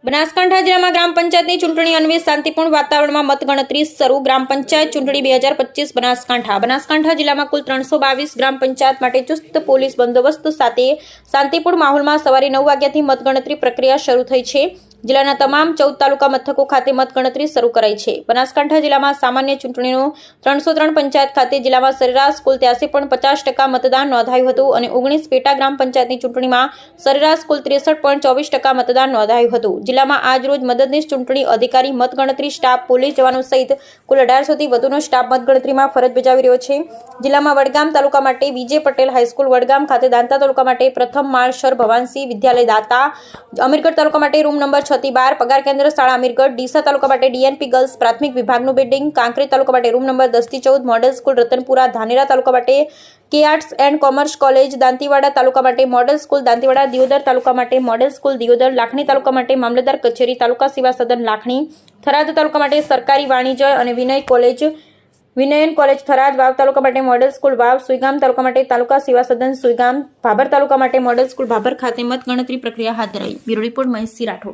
બનાસકાંઠા જિલ્લામાં ગ્રામ પંચાયતની ચૂંટણી અન્વયે શાંતિપૂર્ણ વાતાવરણમાં મતગણતરી શરૂ. ગ્રામ પંચાયત ચૂંટણી 2025 બનાસકાંઠા જિલ્લામાં કુલ 322 ગ્રામ પંચાયત માટે ચુસ્ત પોલીસ બંદોબસ્ત સાથે શાંતિપૂર્ણ માહોલમાં સવારે 9 વાગ્યાથી મતગણતરી પ્રક્રિયા શરૂ થઈ છે. જિલ્લાના તમામ 14 તાલુકા મથકો ખાતે મતગણતરી શરૂ કરાઈ છે. બનાસકાંઠા જિલ્લામાં સામાન્ય ચૂંટણીનો 303 પંચાયત ખાતે જિલ્લામાં સરેરાશ કુલ 83.50% મતદાન નોંધાયું હતું અને 19 પેટા ગ્રામ પંચાયતની ચૂંટણીમાં સરેરાશ કુલ 63.24% મતદાન નોંધાયું હતું. જિલ્લામાં આજ રોજ મદદનીશ ચૂંટણી અધિકારી, મતગણતરી સ્ટાફ, પોલીસ જવાનો સહિત કુલ 1800 થી વધુનો સ્ટાફ મતગણતરીમાં ફરજ બજાવી રહ્યો છે. જિલ્લામાં વડગામ તાલુકા માટે વિજય પટેલ હાઈસ્કૂલ વડગામ ખાતે, દાંતા તાલુકા માટે પ્રથમ માળ સર ભવાનસિંહ વિદ્યાલય દાતા, અમીરગઢ તાલુકા માટે રૂમ નંબર 6 થી 12 પગાર કેન્દ્ર શાળા અમીરગઢ, ડીસા તાલુકા માટે ડીએનપી ગર્લ્સ પ્રાથમિક વિભાગનું બિલ્ડિંગ, કાંકરેજ તાલુકા માટે રૂમ નંબર 10 થી 14 મોડેલ સ્કૂલ રતનપુરા, ધાનેરા તાલુકા માટે કે arts and commerce college, Dantiwada taluka માટે મોડેલ સ્કૂલ દાંતીવાડા, દિયોદર તાલુકા માટે મોડેલ સ્કૂલ દિયોદર, લાખણી તાલુકા માટે મામલતદાર કચેરી, તાલુકા સેવા સદન લાખણી, થરાદ તાલુકા માટે સરકારી વાણિજ્ય અને વિનયન કોલેજ થરાદ, વાવ તાલુકા માટે મોડેલ સ્કૂલ વાવ, સુઈગામ તાલુકા માટે તાલુકા સેવા સદન સુઈગામ, ભાભર તાલુકા માટે મોડેલ સ્કૂલ ભાભર ખાતે મતગણતરી પ્રક્રિયા હાથ ધરાઈ. Bureau report Mahesh Rathod.